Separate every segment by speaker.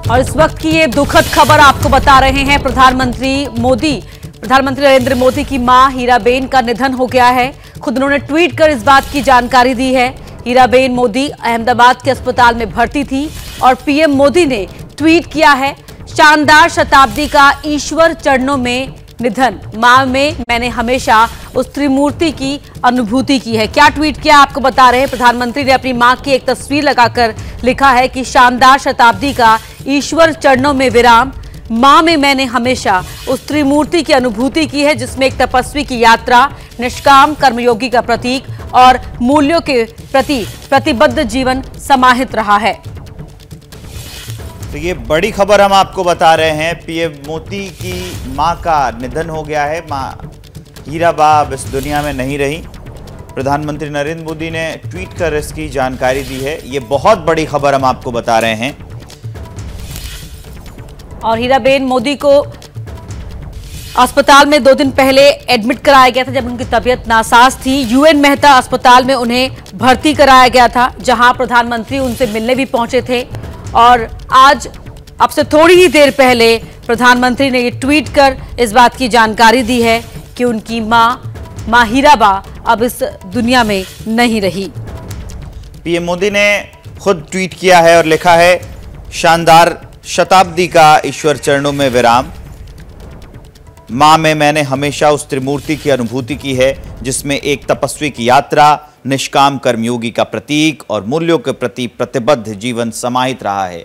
Speaker 1: और इस वक्त की ये दुखद खबर आपको बता रहे हैं। प्रधानमंत्री नरेंद्र मोदी की मां हीराबेन का निधन हो गया है। खुद उन्होंने ट्वीट कर इस बात की जानकारी दी है। हीराबेन मोदी अहमदाबाद के अस्पताल में भर्ती थी और पीएम मोदी ने ट्वीट किया है, शानदार शताब्दी का ईश्वर चरणों में निधन, मां में मैंने हमेशा उस त्रिमूर्ति की अनुभूति की है। क्या ट्वीट किया आपको बता रहे हैं। प्रधानमंत्री ने अपनी मां की एक तस्वीर लगाकर लिखा है कि शानदार शताब्दी का ईश्वर चरणों में विराम, मां में मैंने हमेशा उस त्रिमूर्ति की अनुभूति की है जिसमें एक तपस्वी की यात्रा, निष्काम कर्मयोगी का प्रतीक और मूल्यों के प्रति प्रतिबद्ध जीवन समाहित रहा है।
Speaker 2: तो ये बड़ी खबर हम आपको बता रहे हैं। पीएम मोदी की मां का निधन हो गया है। मां हीराबा अब इस दुनिया में नहीं रही। प्रधानमंत्री नरेंद्र मोदी ने ट्वीट कर इसकी जानकारी दी है। ये बहुत बड़ी खबर हम आपको बता रहे हैं।
Speaker 1: और हीराबेन मोदी को अस्पताल में 2 दिन पहले एडमिट कराया गया था जब उनकी तबीयत नासाज थी। यूएन मेहता अस्पताल में उन्हें भर्ती कराया गया था, जहां प्रधानमंत्री उनसे मिलने भी पहुंचे थे। और आज अब से थोड़ी ही देर पहले प्रधानमंत्री ने ये ट्वीट कर इस बात की जानकारी दी है कि उनकी मां हीराबा अब इस दुनिया में नहीं रही।
Speaker 2: पीएम मोदी ने खुद ट्वीट किया है और लिखा है, शानदार शताब्दी का ईश्वर चरणों में विराम, मां में मैंने हमेशा उस त्रिमूर्ति की अनुभूति की है जिसमें एक तपस्वी की यात्रा, निष्काम कर्मयोगी का प्रतीक और मूल्यों के प्रति प्रतिबद्ध जीवन समाहित रहा है।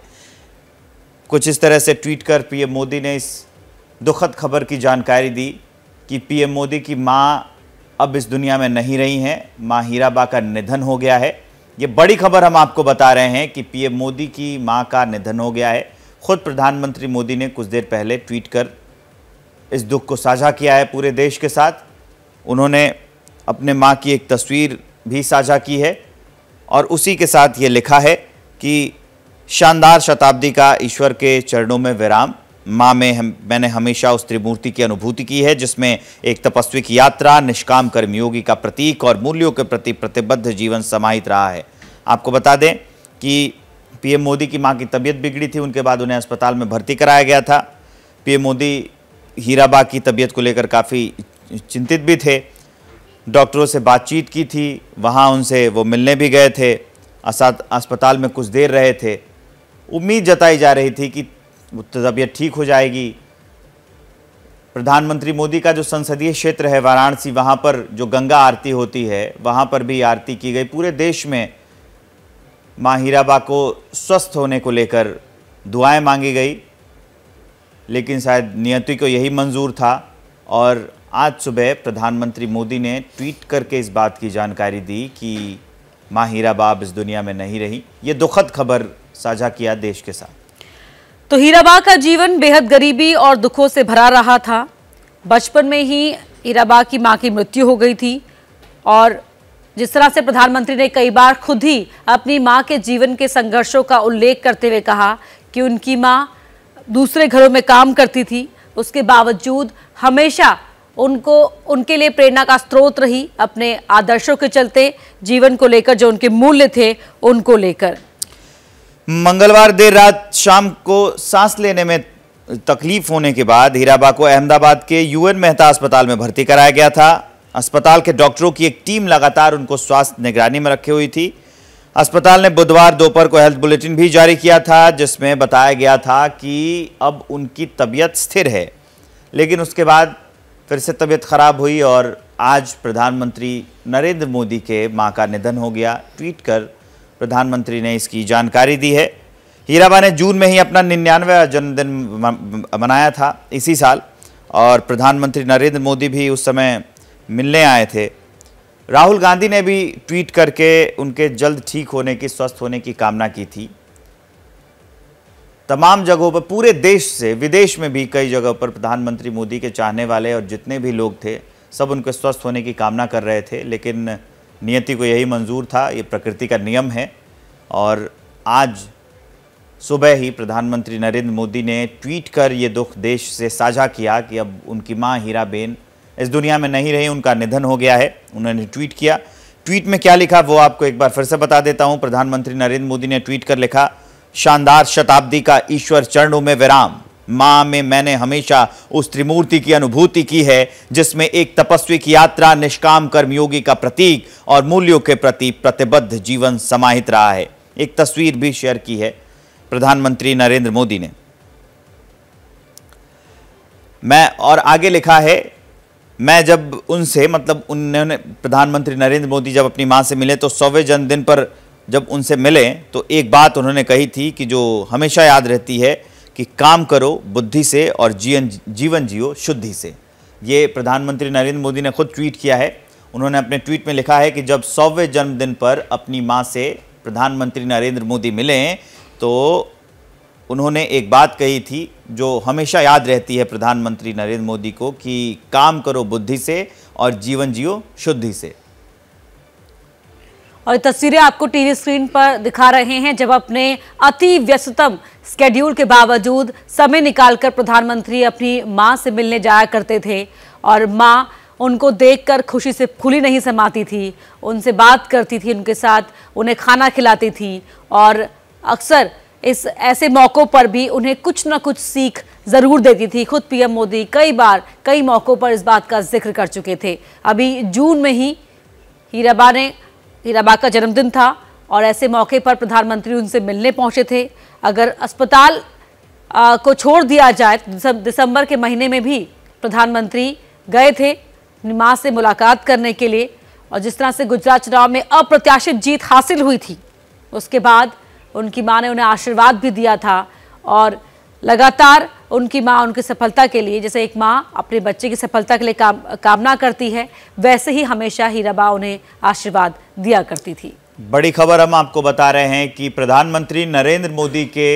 Speaker 2: कुछ इस तरह से ट्वीट कर पीएम मोदी ने इस दुखद खबर की जानकारी दी कि पीएम मोदी की मां अब इस दुनिया में नहीं रही हैं। मां हीराबा का निधन हो गया है। ये बड़ी खबर हम आपको बता रहे हैं कि पीएम मोदी की मां का निधन हो गया है। खुद प्रधानमंत्री मोदी ने कुछ देर पहले ट्वीट कर इस दुख को साझा किया है पूरे देश के साथ। उन्होंने अपने मां की एक तस्वीर भी साझा की है और उसी के साथ ये लिखा है कि शानदार शताब्दी का ईश्वर के चरणों में विराम, मां में मैंने हमेशा उस त्रिमूर्ति की अनुभूति की है जिसमें एक तपस्वी की यात्रा, निष्काम कर्मयोगी का प्रतीक और मूल्यों के प्रति प्रतिबद्ध जीवन समाहित रहा है। आपको बता दें कि पीएम मोदी की मां की तबीयत बिगड़ी थी, उनके बाद उन्हें अस्पताल में भर्ती कराया गया था। पीएम मोदी हीराबा की तबीयत को लेकर काफ़ी चिंतित भी थे। डॉक्टरों से बातचीत की थी, वहाँ उनसे वो मिलने भी गए थे, अस्पताल में कुछ देर रहे थे। उम्मीद जताई जा रही थी कि तबीयत ठीक हो जाएगी। प्रधानमंत्री मोदी का जो संसदीय क्षेत्र है वाराणसी, वहाँ पर जो गंगा आरती होती है, वहाँ पर भी आरती की गई। पूरे देश में मां हीराबा को स्वस्थ होने को लेकर दुआएं मांगी गई, लेकिन शायद नियति को यही मंजूर था। और आज सुबह प्रधानमंत्री मोदी ने ट्वीट करके इस बात की जानकारी दी कि मां हीराबा अब इस दुनिया में नहीं रही। ये दुखद खबर साझा किया देश के साथ।
Speaker 1: तो हीराबा का जीवन बेहद गरीबी और दुखों से भरा रहा था। बचपन में ही हीराबा की मां की मृत्यु हो गई थी और जिस तरह से प्रधानमंत्री ने कई बार खुद ही अपनी मां के जीवन के संघर्षों का उल्लेख करते हुए कहा कि उनकी मां दूसरे घरों में काम करती थी, उसके बावजूद हमेशा उनके लिए प्रेरणा का स्रोत रही, अपने आदर्शों के चलते, जीवन को लेकर जो उनके मूल्य थे उनको लेकर।
Speaker 2: मंगलवार देर रात शाम को सांस लेने में तकलीफ होने के बाद हीराबा को अहमदाबाद के यूएन मेहता अस्पताल में भर्ती कराया गया था। अस्पताल के डॉक्टरों की एक टीम लगातार उनको स्वास्थ्य निगरानी में रखे हुई थी। अस्पताल ने बुधवार दोपहर को हेल्थ बुलेटिन भी जारी किया था जिसमें बताया गया था कि अब उनकी तबीयत स्थिर है, लेकिन उसके बाद फिर से तबीयत खराब हुई और आज प्रधानमंत्री नरेंद्र मोदी के मां का निधन हो गया। ट्वीट कर प्रधानमंत्री ने इसकी जानकारी दी है। हीराबा ने जून में ही अपना 99वां जन्मदिन मनाया था इसी साल और प्रधानमंत्री नरेंद्र मोदी भी उस समय मिलने आए थे। राहुल गांधी ने भी ट्वीट करके उनके जल्द ठीक होने की, स्वस्थ होने की कामना की थी। तमाम जगहों पर, पूरे देश से विदेश में भी कई जगहों पर प्रधानमंत्री मोदी के चाहने वाले और जितने भी लोग थे सब उनके स्वस्थ होने की कामना कर रहे थे, लेकिन नियति को यही मंजूर था। ये प्रकृति का नियम है। और आज सुबह ही प्रधानमंत्री नरेंद्र मोदी ने ट्वीट कर ये दुख देश से साझा किया कि अब उनकी मां हीराबेन इस दुनिया में नहीं रही, उनका निधन हो गया है। उन्होंने ट्वीट किया। ट्वीट में क्या लिखा वो आपको एक बार फिर से बता देता हूं। प्रधानमंत्री नरेंद्र मोदी ने ट्वीट कर लिखा, शानदार शताब्दी का ईश्वर चरणों में विराम। मां में मैंने हमेशा उस त्रिमूर्ति की अनुभूति की है जिसमें एक तपस्वी की यात्रा, निष्काम कर्मयोगी का प्रतीक और मूल्यों के प्रति प्रतिबद्ध जीवन समाहित रहा है। एक तस्वीर भी शेयर की है प्रधानमंत्री नरेंद्र मोदी ने। और आगे लिखा है, मैं जब उनसे उन्होंने प्रधानमंत्री नरेंद्र मोदी जब अपनी मां से मिले तो 100वें जन्मदिन पर जब उनसे मिले तो एक बात उन्होंने कही थी कि जो हमेशा याद रहती है कि काम करो बुद्धि से और जीवन जियो शुद्धि से। ये प्रधानमंत्री नरेंद्र मोदी ने खुद ट्वीट किया है। उन्होंने अपने ट्वीट में लिखा है कि जब 100वें जन्मदिन पर अपनी मां से प्रधानमंत्री नरेंद्र मोदी मिले तो उन्होंने एक बात कही थी जो हमेशा याद रहती है प्रधानमंत्री नरेंद्र मोदी को कि काम करो बुद्धि से और जीवन जियो शुद्धि से।
Speaker 1: और तस्वीरें आपको टीवी स्क्रीन पर दिखा रहे हैं जब अपने अति व्यस्ततम स्केड्यूल के बावजूद समय निकालकर प्रधानमंत्री अपनी मां से मिलने जाया करते थे और मां उनको देखकर खुशी से फूली नहीं समाती थी, उनसे बात करती थी, उनके साथ उन्हें खाना खिलाती थी और अक्सर इस ऐसे मौक़ों पर भी उन्हें कुछ ना कुछ सीख ज़रूर देती थी। खुद पीएम मोदी कई बार कई मौक़ों पर इस बात का जिक्र कर चुके थे। अभी जून में ही हीराबा का जन्मदिन था और ऐसे मौके पर प्रधानमंत्री उनसे मिलने पहुंचे थे। अगर अस्पताल को छोड़ दिया जाए तो दिसंबर के महीने में भी प्रधानमंत्री गए थे अपनी मां से मुलाकात करने के लिए और जिस तरह से गुजरात चुनाव में अप्रत्याशित जीत हासिल हुई थी उसके बाद उनकी मां ने उन्हें आशीर्वाद भी दिया था और लगातार उनकी मां उनकी सफलता के लिए, जैसे एक मां अपने बच्चे की सफलता के लिए कामना करती है, वैसे ही हमेशा हीराबा उन्हें आशीर्वाद दिया करती थी।
Speaker 2: बड़ी खबर हम आपको बता रहे हैं कि प्रधानमंत्री नरेंद्र मोदी के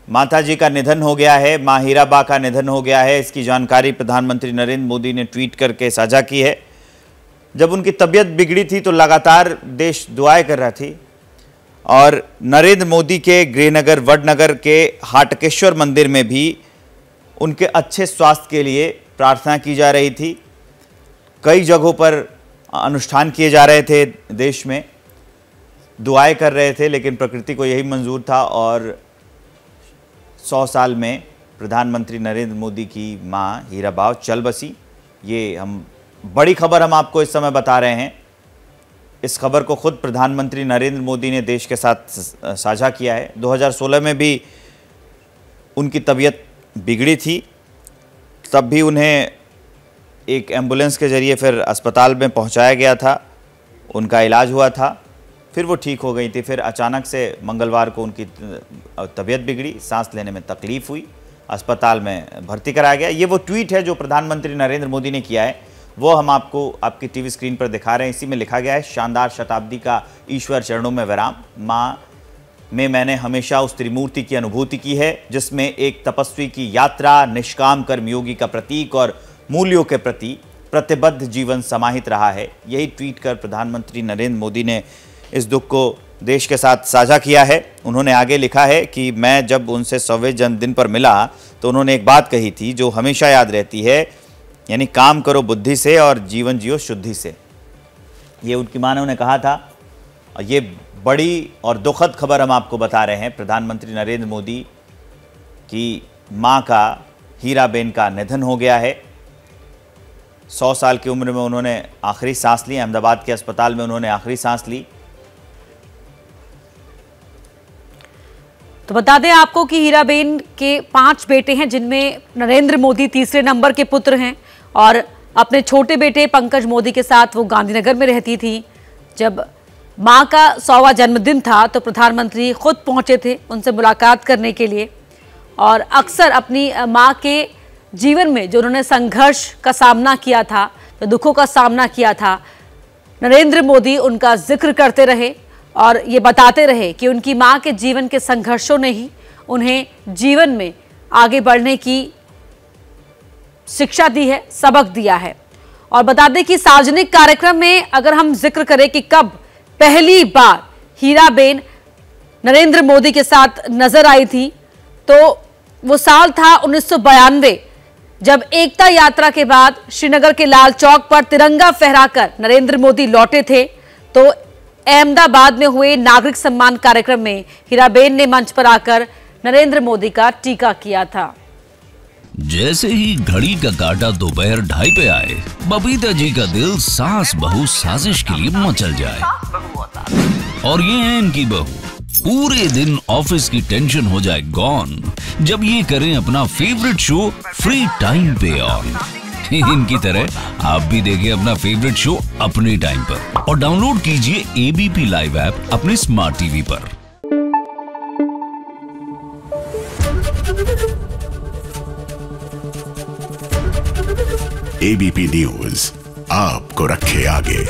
Speaker 2: माताजी का निधन हो गया है, मां हीराबा का निधन हो गया है। इसकी जानकारी प्रधानमंत्री नरेंद्र मोदी ने ट्वीट करके साझा की है। जब उनकी तबीयत बिगड़ी थी तो लगातार देश दुआएं कर रहा थी और नरेंद्र मोदी के गृहनगर वडनगर के हाटकेश्वर मंदिर में भी उनके अच्छे स्वास्थ्य के लिए प्रार्थना की जा रही थी। कई जगहों पर अनुष्ठान किए जा रहे थे, देश में दुआएं कर रहे थे, लेकिन प्रकृति को यही मंजूर था और 100 साल में प्रधानमंत्री नरेंद्र मोदी की मां हीराबा चल बसी। ये बड़ी खबर हम आपको इस समय बता रहे हैं। इस खबर को खुद प्रधानमंत्री नरेंद्र मोदी ने देश के साथ साझा किया है। 2016 में भी उनकी तबीयत बिगड़ी थी, तब भी उन्हें एक एम्बुलेंस के ज़रिए फिर अस्पताल में पहुंचाया गया था, उनका इलाज हुआ था, फिर वो ठीक हो गई थी। फिर अचानक से मंगलवार को उनकी तबीयत बिगड़ी, सांस लेने में तकलीफ़ हुई, अस्पताल में भर्ती कराया गया। ये वो ट्वीट है जो प्रधानमंत्री नरेंद्र मोदी ने किया है, वो हम आपको आपकी टीवी स्क्रीन पर दिखा रहे हैं। इसी में लिखा गया है, शानदार शताब्दी का ईश्वर चरणों में विराम। मां में मैंने हमेशा उस त्रिमूर्ति की अनुभूति की है जिसमें एक तपस्वी की यात्रा, निष्काम कर्मयोगी का प्रतीक और मूल्यों के प्रति प्रतिबद्ध जीवन समाहित रहा है। यही ट्वीट कर प्रधानमंत्री नरेंद्र मोदी ने इस दुख को देश के साथ साझा किया है। उन्होंने आगे लिखा है कि मैं जब उनसे 100वें जन्मदिन पर मिला तो उन्होंने एक बात कही थी जो हमेशा याद रहती है, यानी काम करो बुद्धि से और जीवन जियो शुद्धि से। ये उनकी मां ने उन्हें कहा था। और ये बड़ी और दुखद खबर हम आपको बता रहे हैं। प्रधानमंत्री नरेंद्र मोदी की मां का, हीराबेन का निधन हो गया है। 100 साल की उम्र में उन्होंने आखिरी सांस ली, अहमदाबाद के अस्पताल में उन्होंने आखिरी सांस ली।
Speaker 1: तो बता दें आपको कि हीराबेन के 5 बेटे हैं जिनमें नरेंद्र मोदी तीसरे नंबर के पुत्र हैं और अपने छोटे बेटे पंकज मोदी के साथ वो गांधीनगर में रहती थी। जब मां का 100वां जन्मदिन था तो प्रधानमंत्री खुद पहुंचे थे उनसे मुलाकात करने के लिए और अक्सर अपनी मां के जीवन में जो उन्होंने संघर्ष का सामना किया था, जो दुखों का सामना किया था, नरेंद्र मोदी उनका जिक्र करते रहे और ये बताते रहे कि उनकी मां के जीवन के संघर्षों ने ही उन्हें जीवन में आगे बढ़ने की शिक्षा दी है, सबक दिया है। और बता दें कि सार्वजनिक कार्यक्रम में अगर हम जिक्र करें कि कब पहली बार हीराबेन नरेंद्र मोदी के साथ नजर आई थी तो वो साल था 1992, जब एकता यात्रा के बाद श्रीनगर के लाल चौक पर तिरंगा फहराकर नरेंद्र मोदी लौटे थे। तो अहमदाबाद में हुए नागरिक सम्मान कार्यक्रम में हीराबेन ने मंच पर आकर नरेंद्र मोदी का टीका किया था।
Speaker 3: जैसे ही घड़ी का काटा दोपहर 2:30 पे आए, बबीता जी का दिल सास बहू साजिश के लिए मचल जाए। और ये है इनकी बहू, पूरे दिन ऑफिस की टेंशन हो जाए गॉन जब ये करें अपना फेवरेट शो फ्री टाइम पे ऑन। इनकी तरह आप भी देखिए अपना फेवरेट शो अपने टाइम पर और डाउनलोड कीजिए एबीपी लाइव ऐप अपने स्मार्ट टीवी पर।
Speaker 4: एबीपी न्यूज आपको रखे आगे।